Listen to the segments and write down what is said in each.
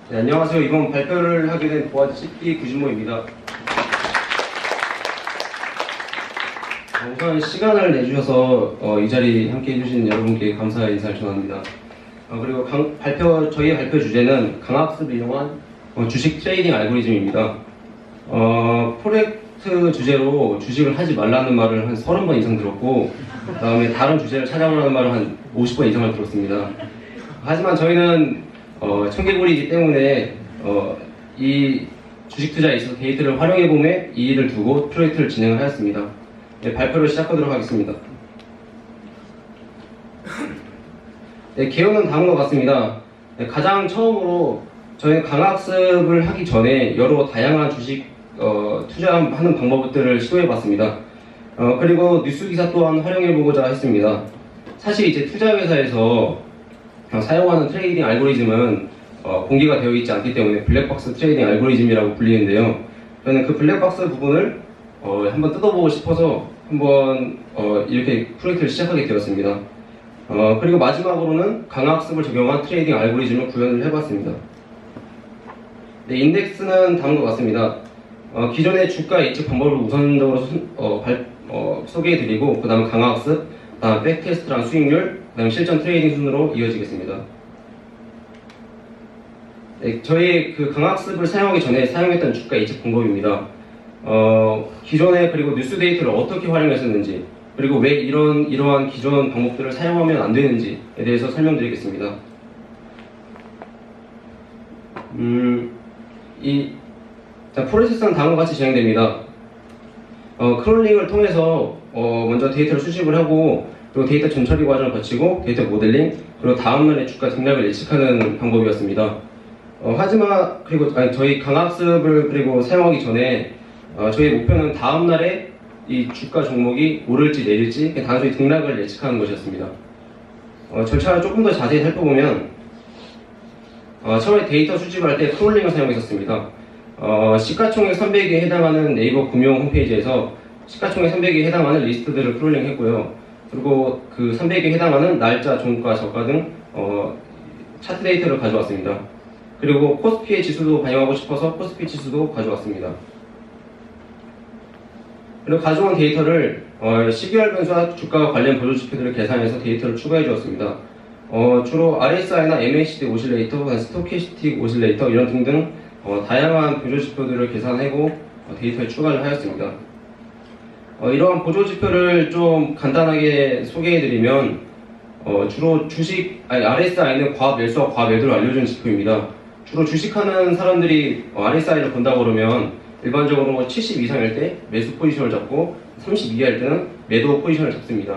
네, 안녕하세요. 이번 발표를 하게 된 보아지 CP 구진모입니다. 우선 시간을 내주셔서 이 자리 함께 해주신 여러분께 감사의 인사를 전합니다. 그리고 저희의 발표 주제는 강학습을 이용한 주식 트레이딩 알고리즘입니다. 포렉스 주제로 주식을 하지 말라는 말을 한 30번 이상 들었고, 그 다음에 다른 주제를 찾아보라는 말을 한 50번 이상을 들었습니다. 하지만 저희는 청개구리이기 때문에 이 주식 투자에 있어서 데이터를 활용해봄에 이의를 두고 프로젝트를 진행을 하였습니다. 네, 발표를 시작하도록 하겠습니다. 네, 개요는 다음과 같습니다. 네, 가장 처음으로 저희는 강학습을 하기 전에 여러 다양한 주식 투자하는 방법들을 시도해봤습니다. 그리고 뉴스 기사 또한 활용해보고자 했습니다. 사실 이제 투자회사에서 사용하는 트레이딩 알고리즘은 공개가 되어 있지 않기 때문에 블랙박스 트레이딩 알고리즘이라고 불리는데요. 저는 그 블랙박스 부분을 한번 뜯어보고 싶어서 한번 이렇게 프로젝트를 시작하게 되었습니다. 그리고 마지막으로는 강학습을 적용한 트레이딩 알고리즘을 구현을 해봤습니다. 네, 인덱스는 다음과 같습니다. 기존의 주가 예측 방법을 우선적으로 소개해드리고, 그 다음에 강학습, 그 다음 백테스트랑 수익률, 그 다음 실전 트레이딩 순으로 이어지겠습니다. 네, 저희 그 강학습을 사용하기 전에 사용했던 주가 예측 방법입니다. 기존에 그리고 뉴스 데이터를 어떻게 활용했었는지, 그리고 왜 이러한 기존 방법들을 사용하면 안 되는지에 대해서 설명드리겠습니다. 프로세스는 다음과 같이 진행됩니다. 크롤링을 통해서 먼저 데이터를 수집을 하고, 그리고 데이터 전처리 과정을 거치고 데이터 모델링, 그리고 다음날의 주가 등락을 예측하는 방법이었습니다. 하지만 저희 강학습을 그리고 사용하기 전에 저희 목표는 다음날에 이 주가 종목이 오를지 내릴지 단순히 등락을 예측하는 것이었습니다. 절차를 조금 더 자세히 살펴보면 처음에 데이터 수집을 할 때 크롤링을 사용했었습니다. 시가총액 300에 해당하는 네이버 금융 홈페이지에서 시가총액 300에 해당하는 리스트들을 크롤링했고요. 그리고 그 300에 해당하는 날짜, 종가, 저가 등 차트 데이터를 가져왔습니다. 그리고 코스피의 지수도 반영하고 싶어서 코스피 지수도 가져왔습니다. 그리고 가져온 데이터를 시계열 변수와 주가와 관련 보조 지표들을 계산해서 데이터를 추가해 주었습니다. 주로 RSI나 MACD 오실레이터, 스토캐스틱 오실레이터 이런 등등 다양한 보조 지표들을 계산하고 데이터에 추가를 하였습니다. 이러한 보조 지표를 좀 간단하게 소개해드리면 주로 RSI는 과매수와 과매도를 알려주는 지표입니다. 주로 주식하는 사람들이 RSI를 본다고 그러면 일반적으로 70 이상일 때 매수 포지션을 잡고 30 이하일 때는 매도 포지션을 잡습니다.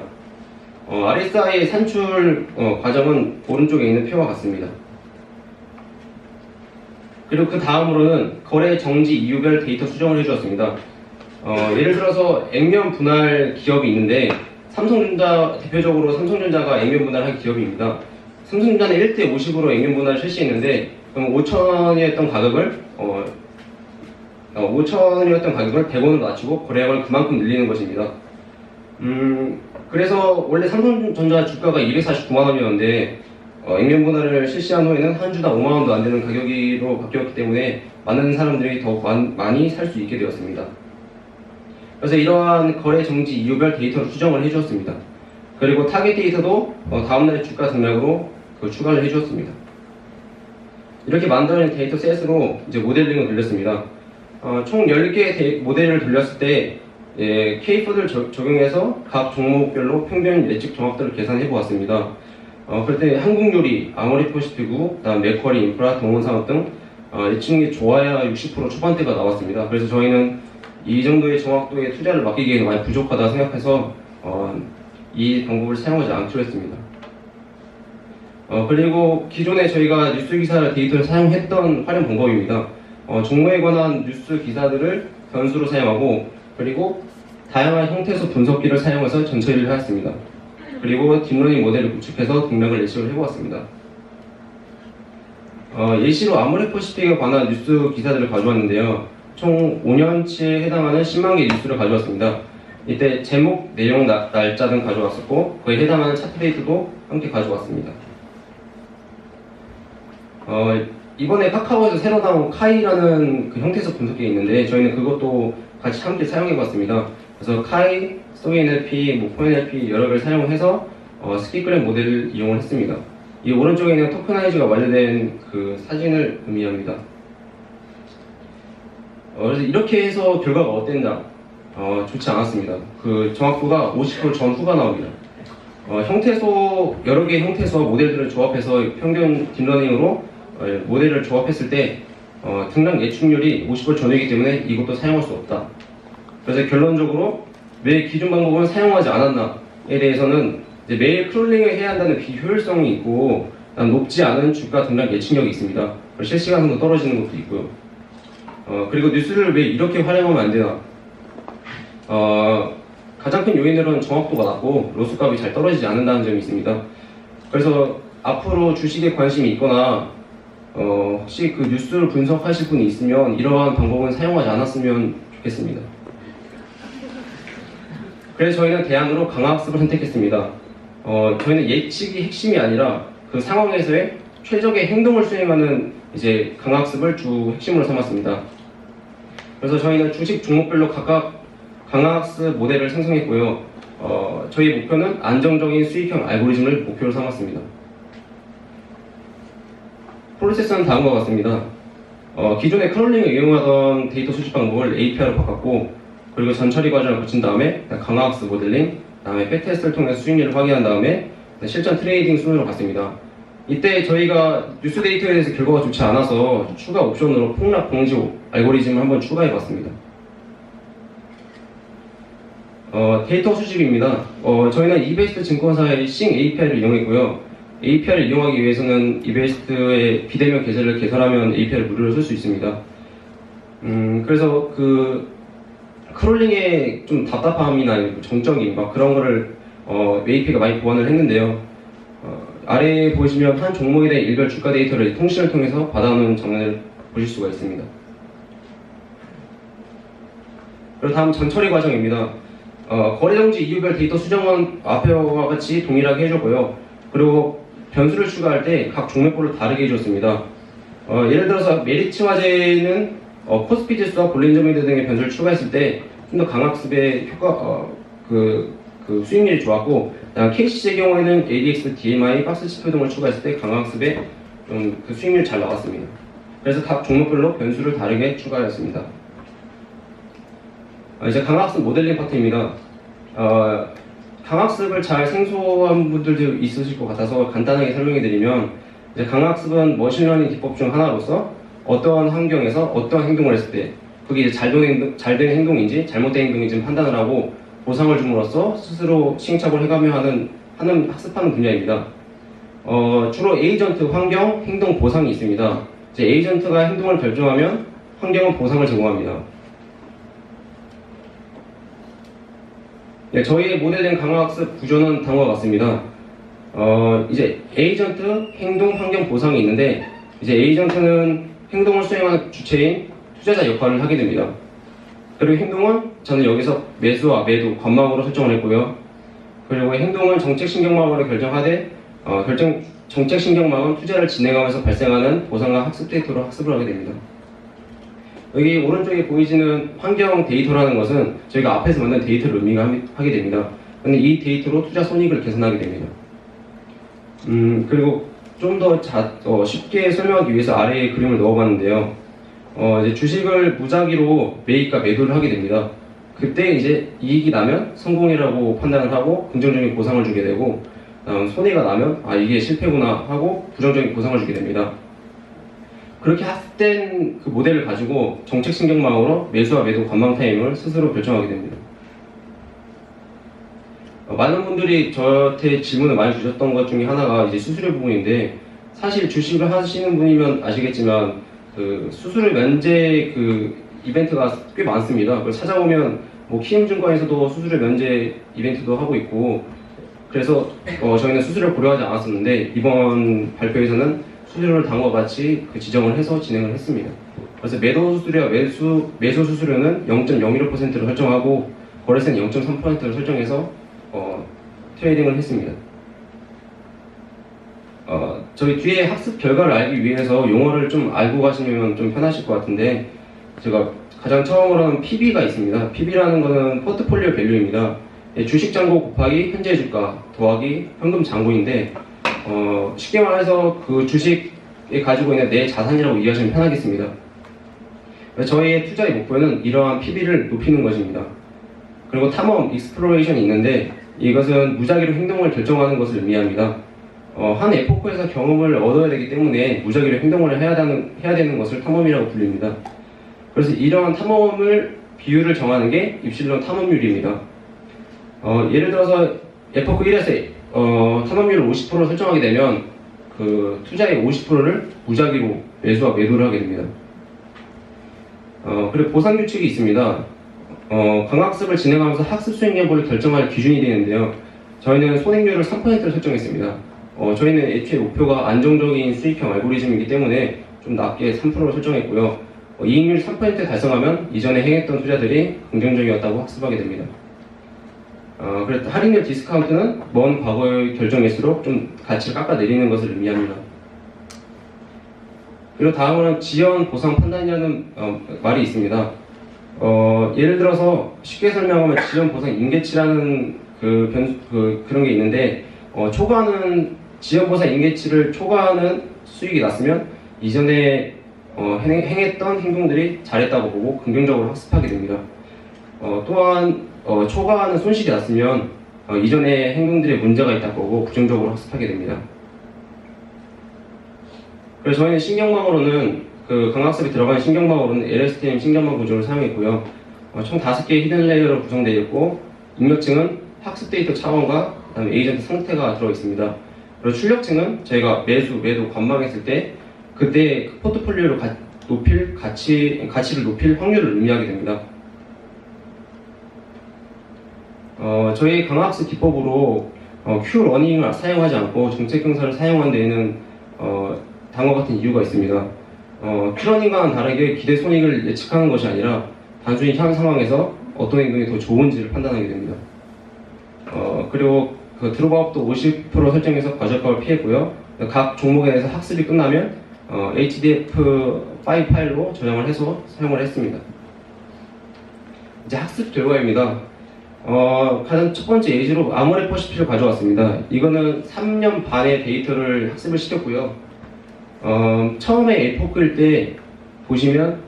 RSI의 산출 과정은 오른쪽에 있는 표와 같습니다. 그리고 그 다음으로는 거래 정지 이유별 데이터 수정을 해주었습니다. 예를 들어서 액면 분할 기업이 있는데 대표적으로 삼성전자가 액면 분할한 기업입니다. 삼성전자는 1대 50으로 액면 분할을 실시했는데, 그럼 5천원이었던 가격을 100원으로 낮추고 거래액을 그만큼 늘리는 것입니다. 그래서 원래 삼성전자 주가가 249만원이었는데 액면 분할을 실시한 후에는 한 주당 5만원도 안 되는 가격으로 바뀌었기 때문에 많은 사람들이 더 많이 살 수 있게 되었습니다. 그래서 이러한 거래 정지 이유별 데이터를 수정을 해주었습니다. 그리고 타겟 데이터도 다음날의 주가 등락으로 추가를 해주었습니다. 이렇게 만들어낸 데이터 셋으로 이제 모델링을 돌렸습니다. 총 10개의 모델을 돌렸을 때 K4를 적용해서 각 종목별로 평균 예측 정확도를 계산해 보았습니다. 그럴 때 한국요리, 아모레퍼시피구, 그다음 맥쿼리, 인프라, 동원산업 등 예측이 좋아야 60% 초반대가 나왔습니다. 그래서 저희는 이 정도의 정확도의 투자를 맡기기에는 많이 부족하다 생각해서 이 방법을 사용하지 않기로 했습니다. 그리고 기존에 저희가 뉴스 기사 데이터를 사용했던 활용 방법입니다. 종목에 관한 뉴스 기사들을 변수로 사용하고, 그리고 다양한 형태에서 분석기를 사용해서 전처리를 하였습니다. 그리고 딥러닝 모델을 구축해서 등락을 예측을 해보았습니다. 예시로 아모레퍼시픽에 관한 뉴스 기사들을 가져왔는데요. 총 5년치에 해당하는 10만 개 뉴스를 가져왔습니다. 이때 제목, 내용, 날짜 등 가져왔었고, 그에 해당하는 차트 데이터도 함께 가져왔습니다. 이번에 카카오에서 새로 나온 카이라는 그 형태석 분석기가 있는데 저희는 그것도 같이 함께 사용해봤습니다. 그래서 카이, 스토리NLP, 뭐 포NLP 여러 개를 사용해서 스킵그램 모델을 이용을 했습니다. 이 오른쪽에 있는 토크나이즈가 완료된 그 사진을 의미합니다. 그래서 이렇게 해서 결과가 어땠나? 좋지 않았습니다. 그 정확도가 50% 전후가 나옵니다. 형태소, 여러 개의 형태소와 모델들을 조합해서 평균 딥러닝으로 모델을 조합했을 때 등락 예측률이 50% 전후이기 때문에 이것도 사용할 수 없다. 그래서 결론적으로 왜 기존 방법은 사용하지 않았나에 대해서는 이제 매일 크롤링을 해야 한다는 비효율성이 있고 높지 않은 주가 등락 예측력이 있습니다. 실시간으로 떨어지는 것도 있고요. 그리고 뉴스를 왜 이렇게 활용하면 안 되나? 가장 큰 요인으로는 정확도가 낮고 로스값이 잘 떨어지지 않는다는 점이 있습니다. 그래서 앞으로 주식에 관심이 있거나 혹시 그 뉴스를 분석하실 분이 있으면 이러한 방법은 사용하지 않았으면 좋겠습니다. 그래서 저희는 대안으로 강화학습을 선택했습니다. 저희는 예측이 핵심이 아니라 그 상황에서의 최적의 행동을 수행하는 이제 강화학습을 주 핵심으로 삼았습니다. 그래서 저희는 주식 종목별로 각각 강화학습 모델을 생성했고요. 저희 목표는 안정적인 수익형 알고리즘을 목표로 삼았습니다. 프로세스는 다음과 같습니다. 기존의 크롤링을 이용하던 데이터 수집 방법을 API로 바꿨고, 그리고 전처리 과정을 거친 다음에 강화학습 모델링, 다음에 백테스트를 통해서 수익률을 확인한 다음에 실전 트레이딩 순으로 갔습니다. 이때 저희가 뉴스 데이터에 대해서 결과가 좋지 않아서 추가 옵션으로 폭락 방지 알고리즘을 한번 추가해봤습니다. 데이터 수집입니다. 저희는 이베스트 증권사의 싱 API를 이용했고요. API를 이용하기 위해서는 이베스트의 비대면 계좌를 개설하면 API를 무료로 쓸 수 있습니다. 그래서 그 크롤링의 좀 답답함이나 정적인 막 그런 거를 API가 많이 보완을 했는데요. 아래에 보시면 한 종목에 대한 일별 주가 데이터를 통신을 통해서 받아오는 장면을 보실 수가 있습니다. 그리고 다음 전처리 과정입니다. 거래정지 이유별 데이터 수정은 앞에와 같이 동일하게 해줬고요. 그리고 변수를 추가할 때 각 종목별로 다르게 해줬습니다. 예를 들어서 메리츠 화재는 코스피 지수와 볼린저밴드 등의 변수를 추가했을 때 좀 더 강학습의 효과, 그 수익률이 좋았고, KCC의 경우에는 ADX, DMI, 박스 지표 등을 추가했을 때 강학습의 좀 그 수익률이 잘 나왔습니다. 그래서 각 종목별로 변수를 다르게 추가하였습니다. 이제 강학습 모델링 파트입니다. 강학습을 잘 생소한 분들도 있으실 것 같아서 간단하게 설명해 드리면, 이제 강학습은 머신러닝 기법 중 하나로서 어떠한 환경에서 어떠한 행동을 했을 때 그게 이제 잘 된 행동인지 잘못된 행동인지 판단을 하고 보상을 줌으로써 스스로 시행착오를 해가며 하는 학습하는 분야입니다. 주로 에이전트, 환경, 행동, 보상이 있습니다. 이제 에이전트가 행동을 결정하면 환경은 보상을 제공합니다. 네, 저희의 모델링 강화학습 구조는 다음과 같습니다. 이제 에이전트, 행동, 환경, 보상이 있는데, 이제 에이전트는 행동을 수행하는 주체인 투자자 역할을 하게 됩니다. 그리고 행동은 저는 여기서 매수와 매도, 관망으로 설정을 했고요. 그리고 행동은 정책신경망으로 결정하되, 정책신경망은 투자를 진행하면서 발생하는 보상과 학습 데이터로 학습을 하게 됩니다. 여기 오른쪽에 보이시는 환경 데이터라는 것은 저희가 앞에서 만든 데이터를 의미하게 됩니다. 근데 이 데이터로 투자 손익을 계산하게 됩니다. 그리고 좀 더 쉽게 설명하기 위해서 아래에 그림을 넣어봤는데요. 이제 주식을 무작위로 매입과 매도를 하게 됩니다. 그때 이제 이익이 나면 성공이라고 판단을 하고 긍정적인 보상을 주게 되고, 손해가 나면 이게 실패구나 하고 부정적인 보상을 주게 됩니다. 그렇게 합된 그 모델을 가지고 정책신경망으로 매수와 매도 관망 타임을 스스로 결정하게 됩니다. 많은 분들이 저한테 질문을 많이 주셨던 것 중에 하나가 이제 수수료 부분인데, 사실 주식을 하시는 분이면 아시겠지만 그 수수료 면제 그 이벤트가 꽤 많습니다. 그걸 찾아보면 뭐 키움증권에서도 수수료 면제 이벤트도 하고 있고, 그래서 저희는 수수료를 고려하지 않았었는데 이번 발표에서는 수수료를 다음과 같이 그 지정을 해서 진행을 했습니다. 그래서 매도 수수료와 매수 수수료는 0.015%를 설정하고 거래세는 0.3%를 설정해서 트레이딩을 했습니다. 저희 뒤에 학습 결과를 알기 위해서 용어를 좀 알고 가시면 좀 편하실 것 같은데, 제가 가장 처음으로는 PB가 있습니다. PB라는 거는 포트폴리오 밸류입니다. 주식 잔고 곱하기 현재 주가 더하기 현금 잔고인데, 쉽게 말해서 그 주식에 가지고 있는 내 자산이라고 이해하시면 편하겠습니다. 저희의 투자의 목표는 이러한 PB를 높이는 것입니다. 그리고 탐험, 익스플로레이션이 있는데, 이것은 무작위로 행동을 결정하는 것을 의미합니다. 한 에포크에서 경험을 얻어야 되기 때문에 무작위로 행동을 해야 되는 것을 탐험이라고 불립니다. 그래서 이러한 탐험을 비율을 정하는 게 입실론 탐험률입니다. 예를 들어서 에포크 1에서 탐험률을 50% 설정하게 되면 그 투자의 50%를 무작위로 매수와 매도를 하게 됩니다. 그리고 보상 규칙이 있습니다. 강학습을 진행하면서 학습 수익 여부를 결정할 기준이 되는데요. 저희는 손익률을 3%로 설정했습니다. 저희는 애초에 목표가 안정적인 수익형 알고리즘이기 때문에 좀 낮게 3%로 설정했고요. 이익률 3% 달성하면 이전에 행했던 투자들이 긍정적이었다고 학습하게 됩니다. 그래서 할인율 디스카운트는 먼 과거의 결정일수록 좀 가치를 깎아내리는 것을 의미합니다. 그리고 다음으로는 지연 보상 판단이라는 말이 있습니다. 예를 들어서 쉽게 설명하면 지연 보상 임계치라는 그런 게 있는데, 지연 보상 임계치를 초과하는 수익이 났으면 이전에 행했던 행동들이 잘했다고 보고 긍정적으로 학습하게 됩니다. 또한 초과하는 손실이 났으면 이전의 행동들에 문제가 있다고 보고 부정적으로 학습하게 됩니다. 그래서 저희는 신경망으로는 강학습에 들어간 신경망으로는 LSTM 신경망 구조를 사용했고요. 총 5개의 히든 레이어로 구성되어 있고, 입력층은 학습 데이터 차원과 그다음에 에이전트 상태가 들어 있습니다. 그리고 출력층은 저희가 매도 관망했을 때 그때 그 포트폴리오를 가치를 높일 확률을 의미하게 됩니다. 저희 강학습 기법으로 Q러닝을 사용하지 않고 정책 경사를 사용한 데에는 다음과 같은 이유가 있습니다. Q러닝과는 다르게 기대 손익을 예측하는 것이 아니라 단순히 현 상황에서 어떤 행동이 더 좋은지를 판단하게 됩니다. 그리고 그 드롭아웃도 50% 설정해서 과적값을 피했고요. 각 종목에 대해서 학습이 끝나면 HDF 파일로 저장을 해서 사용을 했습니다. 이제 학습 결과입니다. 가장 첫 번째 예시로 아모레퍼시피를 가져왔습니다. 이거는 3년 반의 데이터를 학습을 시켰고요. 처음에 에포크일 때 보시면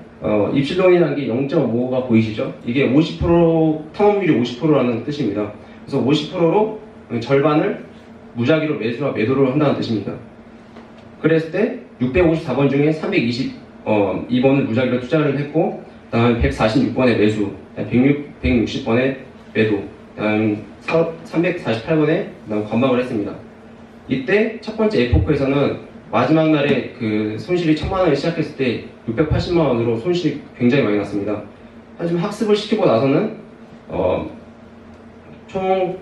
입실론이라는 게 0.5가 보이시죠? 이게 50% 탐험률이 50%라는 뜻입니다. 그래서 50%로 절반을 무작위로 매수와 매도를 한다는 뜻입니다. 그랬을 때 654번 중에 322번을 무작위로 투자를 했고, 다음에 146번에 매수, 160번에 매도, 다음 348번에 관망을 했습니다. 이때 첫 번째 에포크에서는 마지막 날에 그 손실이 1000만원을 시작했을 때 680만원으로 손실이 굉장히 많이 났습니다. 하지만 학습을 시키고 나서는 총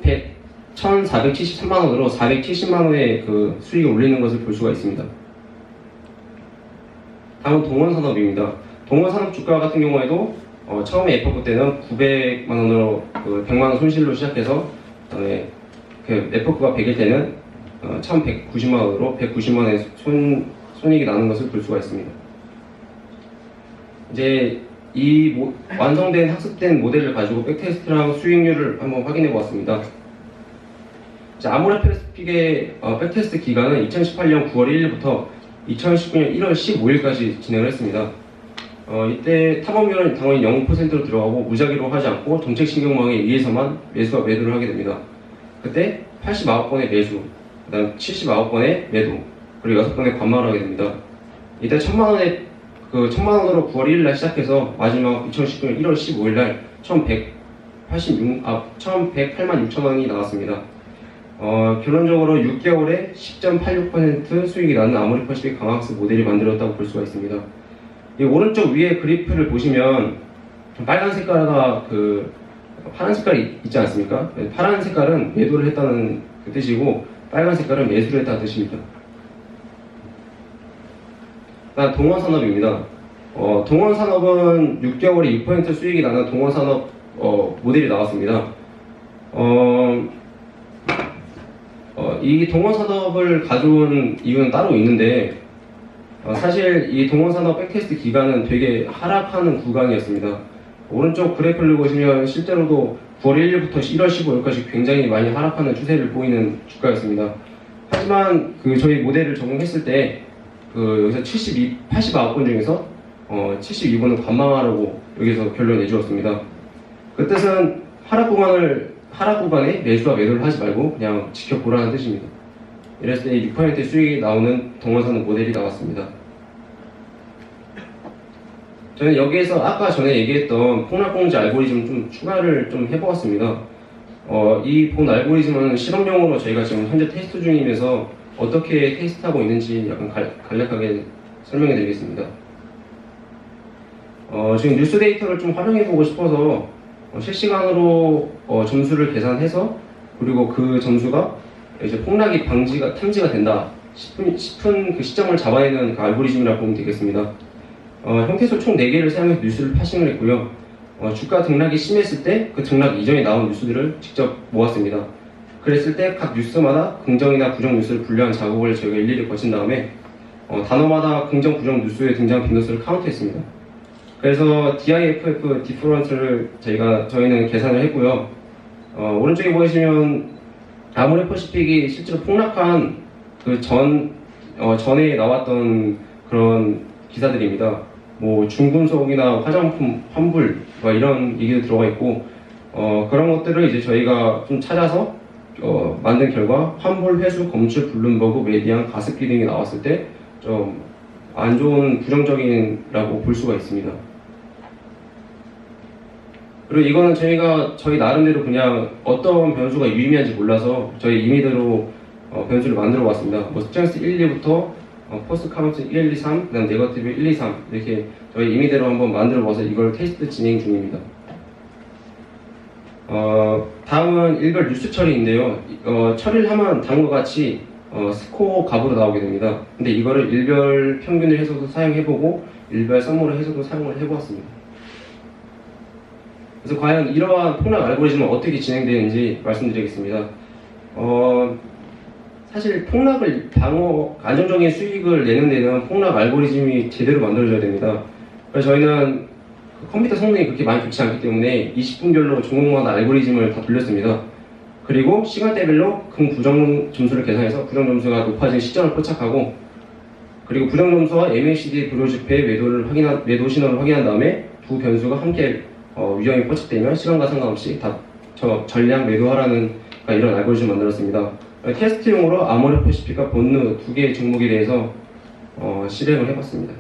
1473만원으로 470만원의 그 수익을 올리는 것을 볼 수가 있습니다. 다음은 동원산업입니다. 동원산업 주가 같은 경우에도 처음에 에포크 때는 900만원으로 100만원 손실로 시작해서 그다음에 그 에포크가 100일 때는 1190만원으로 190만원의 손익이 나는 것을 볼 수가 있습니다. 이제 이 완성된 학습된 모델을 가지고 백테스트랑 수익률을 한번 확인해 보았습니다. 아모레퍼시픽의 백테스트 기간은 2018년 9월 1일부터 2019년 1월 15일까지 진행을 했습니다. 이때 탐험률은 당연히 0%로 들어가고 무작위로 하지 않고 정책신경망에 의해서만 매수와 매도를 하게 됩니다. 그때 89번의 매수, 그 다음 79번의 매도, 그리고 6번의 관망을 하게 됩니다. 이때 1000만원의 1000만원으로 9월 1일날 시작해서 마지막 2019년 1월 15일날 1108만 6천원이 나왔습니다. 결론적으로 6개월에 10.86% 수익이 나는 아모레퍼시픽 강학습 모델이 만들었다고 볼 수가 있습니다. 이 오른쪽 위에 그래프를 보시면 빨간 색깔과 파란 색깔이 있지 않습니까? 파란 색깔은 매도를 했다는 그 뜻이고 빨간 색깔은 매수를 했다는 뜻입니다. 다음 동원산업입니다. 동원산업은 6개월에 6% 수익이 나는 동원산업 이 동원산업을 가져온 이유는 따로 있는데 사실 이 동원산업 백테스트 기간은 되게 하락하는 구간이었습니다. 오른쪽 그래프를 보시면 실제로도 9월 1일부터 1월 15일까지 굉장히 많이 하락하는 추세를 보이는 주가였습니다. 하지만 저희 모델을 적용했을 때 여기서 89건 중에서 72번은 관망하라고 여기서 결론을 내주었습니다. 그 뜻은 하락 구간에 매수와 매도를 하지 말고 그냥 지켜보라는 뜻입니다. 이랬을 때 6% 수익이 나오는 동원산업 모델이 나왔습니다. 저는 여기에서 아까 전에 얘기했던 폭락공지 알고리즘 좀 추가를 좀 해보았습니다. 이 본 알고리즘은 실험용으로 저희가 지금 현재 테스트 중이면서 어떻게 테스트하고 있는지 약간 간략하게 설명해 드리겠습니다. 지금 뉴스 데이터를 좀 활용해 보고 싶어서 실시간으로 점수를 계산해서 그리고 그 점수가 이제 폭락이 탐지가 된다 싶은 그 시점을 잡아내는 그 알고리즘이라고 보면 되겠습니다. 형태소 총 4개를 사용해서 뉴스를 파싱을 했고요. 주가 등락이 심했을 때 그 등락 이전에 나온 뉴스들을 직접 모았습니다. 그랬을 때 각 뉴스마다 긍정이나 부정 뉴스를 분류한 작업을 저희가 일일이 거친 다음에 단어마다 긍정, 부정 뉴스에 등장한 빈도수를 카운트했습니다. 그래서 DIFF 디퍼런스를 저희는 계산을 했고요. 오른쪽에 보시면 아모레퍼시픽이 실제로 폭락한 전에 나왔던 그런 기사들입니다. 뭐 중금속이나 화장품 환불 이런 얘기도 들어가 있고 그런 것들을 이제 저희가 좀 찾아서 만든 결과 환불, 회수, 검출, 블룸버그, 메디안, 가습기 등이 나왔을 때 좀 안 좋은 부정적인라고 볼 수가 있습니다. 그리고 이거는 저희 나름대로 그냥 어떤 변수가 유의미한지 몰라서 저희 임의대로 변수를 만들어 봤습니다. 뭐 스트렝스 1, 2부터 포스트 카운트 1, 2, 3, 그다음 네거티브 1, 2, 3 이렇게 저희 임의대로 한번 만들어 봐서 이걸 테스트 진행 중입니다. 다음은 일별 뉴스 처리인데요. 처리를 하면 다음과 같이 스코어 값으로 나오게 됩니다. 근데 이거를 일별 평균을 해서도 사용해보고 일별 썸머를 해서도 사용을 해보았습니다. 그래서 과연 이러한 폭락 알고리즘은 어떻게 진행되는지 말씀드리겠습니다. 사실 폭락을 안정적인 수익을 내는 데는 폭락 알고리즘이 제대로 만들어져야 됩니다. 그래서 저희는 컴퓨터 성능이 그렇게 많이 좋지 않기 때문에 20분별로 종목마다 알고리즘을 다 돌렸습니다. 그리고 시간대별로 긍부정 점수를 계산해서 부정 점수가 높아진 시점을 포착하고 그리고 부정 점수와 MACD 불효지폐 매도 신호를 확인한 다음에 두 변수가 함께 위험이 포착되면 시간과 상관없이 다 전량 매도하라는 이런 알고리즘을 만들었습니다. 테스트용으로 아모레퍼시픽과 본느 두 개의 종목에 대해서 실행을 해봤습니다.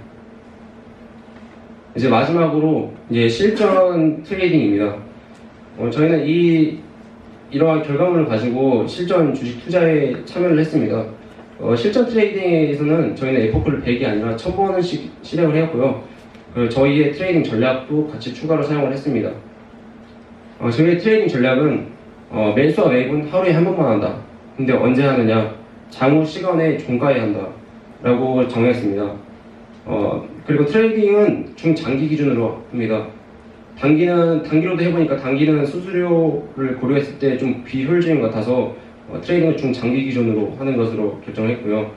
이제 마지막으로 실전 트레이딩입니다. 저희는 이러한 결과물을 가지고 실전 주식 투자에 참여를 했습니다. 실전 트레이딩에서는 저희는 F풀을 100이 아니라 1000번씩 실행을 해왔고요. 저희의 트레이딩 전략도 같이 추가로 사용을 했습니다. 저희의 트레이딩 전략은 매수와 매입은 하루에 한 번만 한다. 근데 언제 하느냐? 장후 시간에 종가에 한다. 라고 정했습니다. 그리고 트레이딩은 중장기 기준으로 합니다. 단기로도 해보니까 단기는 수수료를 고려했을 때 좀 비효율적인 것 같아서 트레이딩을 중장기 기준으로 하는 것으로 결정했고요.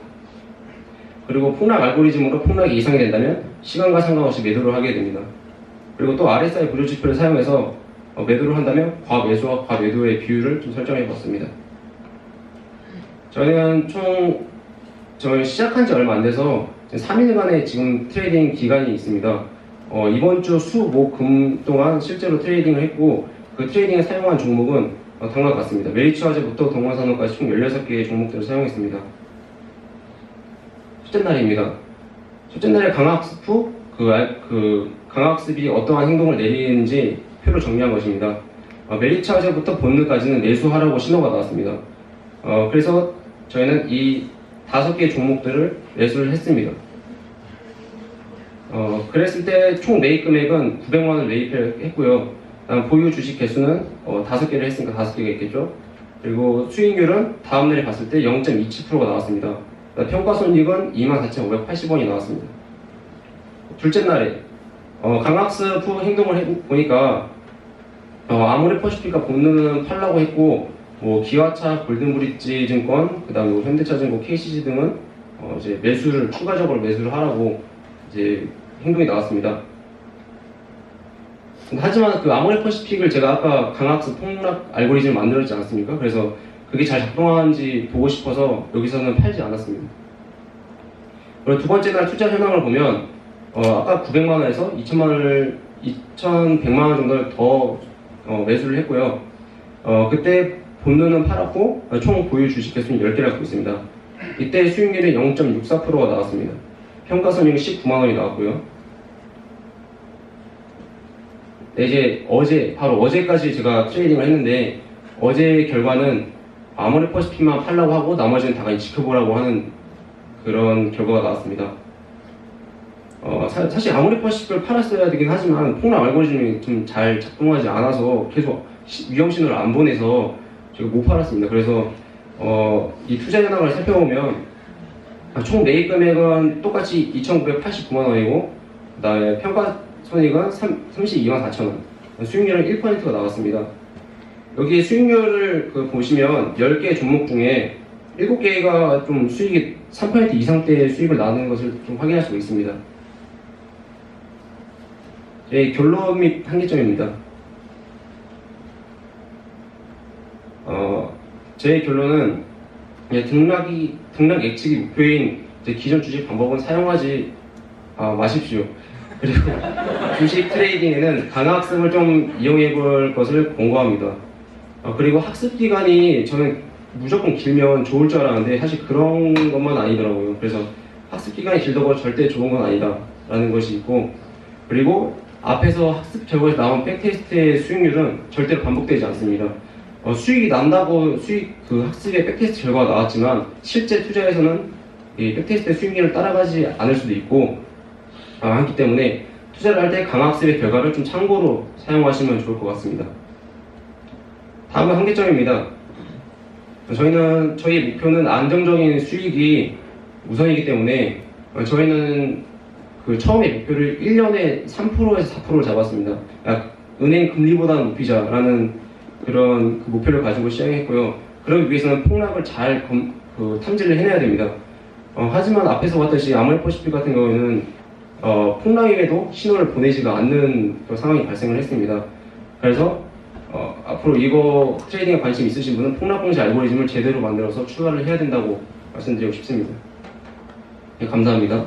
그리고 폭락 알고리즘으로 폭락이 이상이 된다면 시간과 상관없이 매도를 하게 됩니다. 그리고 또 RSI 불효지표를 사용해서 매도를 한다면 과매수와 과매도의 비율을 좀 설정해 봤습니다. 저희는 저희 시작한 지 얼마 안 돼서 3일간의 지금 트레이딩 기간이 있습니다. 이번 주 수, 목, 금 동안 실제로 트레이딩을 했고 그 트레이딩에 사용한 종목은 다음과 같습니다. 메리츠화재부터 동원산업까지 총 16개의 종목들을 사용했습니다. 첫째 날입니다. 첫째 날에 강학습 후 강학습이 어떠한 행동을 내리는지 표로 정리한 것입니다. 메리츠화재부터 본느까지는 매수하라고 신호가 나왔습니다. 그래서 저희는 이 5개의 종목들을 매수를 했습니다. 그랬을 때 총 매입 금액은 900만원을 매입했고요. 보유 주식 개수는 5개를 했으니까 5개가 있겠죠. 그리고 수익률은 다음날에 봤을 때 0.27%가 나왔습니다. 평가손익은 24,580원이 나왔습니다. 둘째 날에 강학습 후 행동을 해보니까 아모레퍼시픽과 본느는 팔라고 했고 뭐 기아차, 골든브릿지 증권, 그다음에 뭐 현대차증권, KCC 등은 이제 추가적으로 매수를 하라고 이제 행동이 나왔습니다. 하지만 그 아모레퍼시픽을 제가 아까 강학습 폭락 알고리즘을 만들었지 않았습니까? 그래서 그게 잘 작동하는지 보고 싶어서 여기서는 팔지 않았습니다. 그리고 두 번째 날 투자 현황을 보면 아까 900만 원에서 2,100만 원 정도를 더 매수를 했고요. 그때 본론은 팔았고 총 보유 주식 개수는 10개를 갖고 있습니다. 이때 수익률이 0.64%가 나왔습니다. 평가손익은 19만 원이 나왔고요. 네, 이제 바로 어제까지 제가 트레이딩을 했는데 어제 결과는 아모레퍼시픽만 팔라고 하고 나머지는 다 지켜보라고 하는 그런 결과가 나왔습니다. 사실 아모레퍼시픽을 팔았어야 되긴 하지만 폭락 알고리즘이 좀 잘 작동하지 않아서 계속 위험 신호를 안 보내서 제가 못 팔았습니다. 그래서 이 투자 현황을 살펴보면 총 매입 금액은 똑같이 2,989만 원이고 그다음에 평가 손익은 32만 4천 원, 수익률은 1%가 나왔습니다. 여기 수익률을 보시면 10개 종목 중에 7개가 좀 수익이 3% 이상대의 수익을 나는 것을 좀 확인할 수가 있습니다. 제 결론 및 한계점입니다. 제 결론은 등락 예측이 목표인 기존 주식 방법은 사용하지 마십시오. 그리고 주식 트레이딩에는 강학습을 좀 이용해 볼 것을 권고합니다. 그리고 학습 기간이 저는 무조건 길면 좋을 줄 알았는데 사실 그런 것만 아니더라고요. 그래서 학습 기간이 길다고 절대 좋은 건 아니다 라는 것이 있고, 그리고 앞에서 학습 결과에서 나온 백테스트의 수익률은 절대로 반복되지 않습니다. 수익이 난다고 학습의 백테스트 결과가 나왔지만 실제 투자에서는 이 백테스트의 수익률을 따라가지 않을 수도 있고 하기 때문에 투자를 할 때 강학습의 결과를 좀 참고로 사용하시면 좋을 것 같습니다. 다음은 한계점입니다. 저희 목표는 안정적인 수익이 우선이기 때문에 저희는 처음에 목표를 1년에 3%에서 4%를 잡았습니다. 은행 금리보다는 높이자라는 그런 목표를 가지고 시작했고요. 그러기 위해서는 폭락을 잘 탐지를 해내야 됩니다. 하지만 앞에서 봤듯이 아모레퍼시픽 같은 경우에는 폭락에도 신호를 보내지가 않는 상황이 발생을 했습니다. 그래서 앞으로 이거 트레이딩에 관심 있으신 분은 폭락공시 알고리즘을 제대로 만들어서 추가를 해야 된다고 말씀드리고 싶습니다. 네, 감사합니다.